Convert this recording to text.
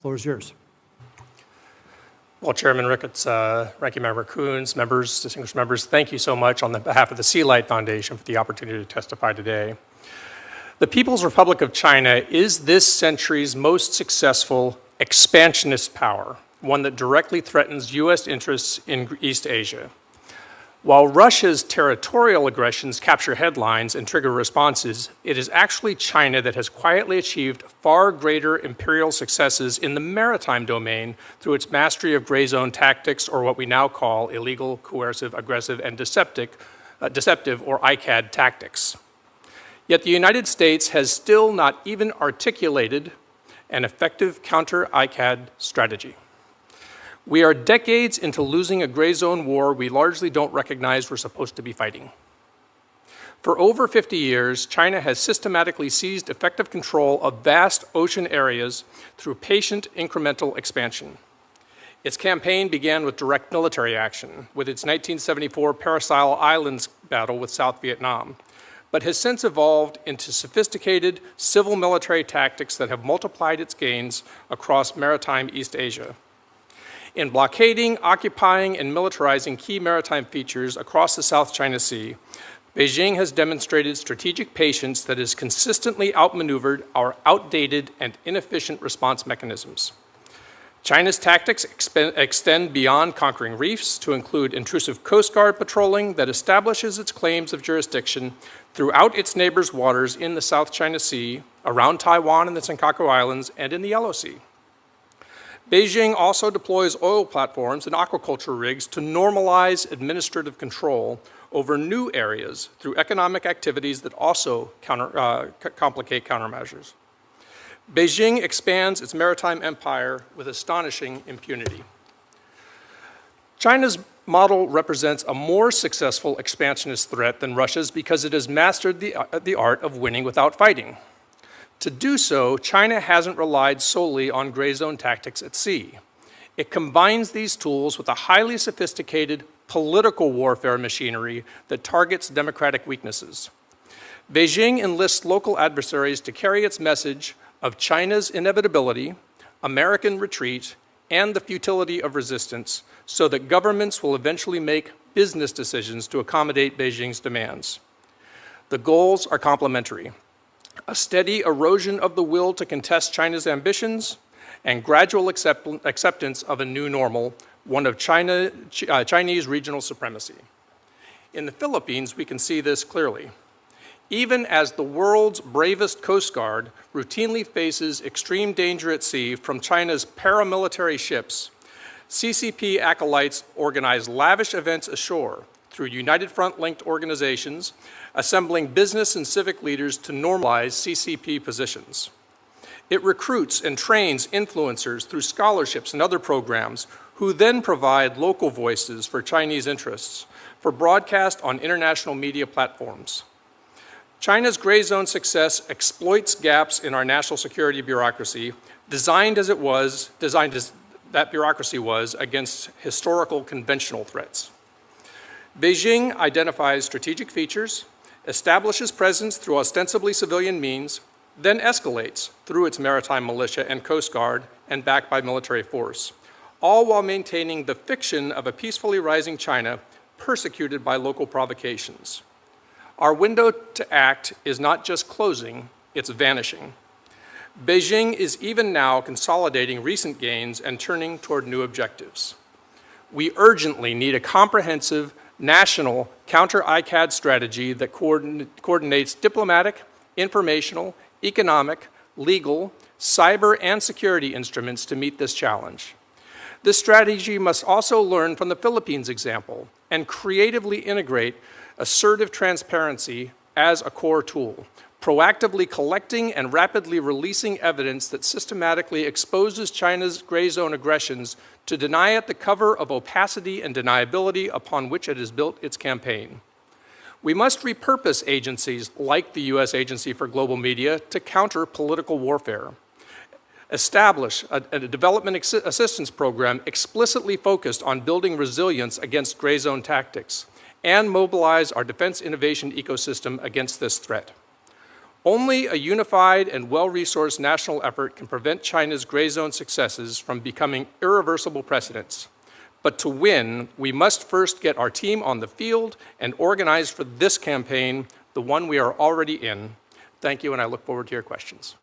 Floor is yours. Well, Chairman Ricketts, Ranking Member Coons, members, distinguished members, thank you so much on behalf of the SeaLight Foundation for the opportunity to testify today. The People's Republic of China is this century's most successful expansionist power, one that directly threatens U.S. interests in East Asia. While Russia's territorial aggressions capture headlines and trigger responses, it is actually China that has quietly achieved far greater imperial successes in the maritime domain through its mastery of gray zone tactics, or what we now call illegal, coercive, aggressive, and deceptive or ICAD tactics. Yet the United States has still not even articulated an effective counter-ICAD strategy. We are decades into losing a gray zone war we largely don't recognize we're supposed to be fighting. For over 50 years, China has systematically seized effective control of vast ocean areas through patient incremental expansion. Its campaign began with direct military action, with its 1974 Paracel Islands battle with South Vietnam, but has since evolved into sophisticated civil military tactics that have multiplied its gains across maritime East Asia. In blockading, occupying, and militarizing key maritime features across the South China Sea, Beijing has demonstrated strategic patience that has consistently outmaneuvered our outdated and inefficient response mechanisms. China's tactics extend beyond conquering reefs to include intrusive Coast Guard patrolling that establishes its claims of jurisdiction throughout its neighbors' waters in the South China Sea, around Taiwan and the Senkaku Islands, and in the Yellow Sea. Beijing also deploys oil platforms and aquaculture rigs to normalize administrative control over new areas through economic activities that also complicate countermeasures. Beijing expands its maritime empire with astonishing impunity. China's model represents a more successful expansionist threat than Russia's because it has mastered the art of winning without fighting. To do so, China hasn't relied solely on gray zone tactics at sea. It combines these tools with a highly sophisticated political warfare machinery that targets democratic weaknesses. Beijing enlists local adversaries to carry its message of China's inevitability, American retreat, and the futility of resistance so that governments will eventually make business decisions to accommodate Beijing's demands. The goals are complementary: a steady erosion of the will to contest China's ambitions, and gradual acceptance of a new normal, one of Chinese regional supremacy. In the Philippines, we can see this clearly. Even as the world's bravest Coast Guard routinely faces extreme danger at sea from China's paramilitary ships, CCP acolytes organize lavish events ashore through United Front-linked organizations, assembling business and civic leaders to normalize CCP positions. It recruits and trains influencers through scholarships and other programs who then provide local voices for Chinese interests for broadcast on international media platforms. China's gray zone success exploits gaps in our national security bureaucracy, designed as that bureaucracy was against historical conventional threats. Beijing identifies strategic features, establishes presence through ostensibly civilian means, then escalates through its maritime militia and Coast Guard and backed by military force, all while maintaining the fiction of a peacefully rising China persecuted by local provocations. Our window to act is not just closing, it's vanishing. Beijing is even now consolidating recent gains and turning toward new objectives. We urgently need a comprehensive national counter-ICAD strategy that coordinates diplomatic, informational, economic, legal, cyber, and security instruments to meet this challenge. This strategy must also learn from the Philippines example and creatively integrate assertive transparency as a core tool, proactively collecting and rapidly releasing evidence that systematically exposes China's gray zone aggressions to deny it the cover of opacity and deniability upon which it has built its campaign. We must repurpose agencies like the U.S. Agency for Global Media to counter political warfare. Establish a development assistance program explicitly focused on building resilience against gray zone tactics, and mobilize our defense innovation ecosystem against this threat. Only a unified and well-resourced national effort can prevent China's gray zone successes from becoming irreversible precedents. But to win, we must first get our team on the field and organize for this campaign, the one we are already in. Thank you, and I look forward to your questions.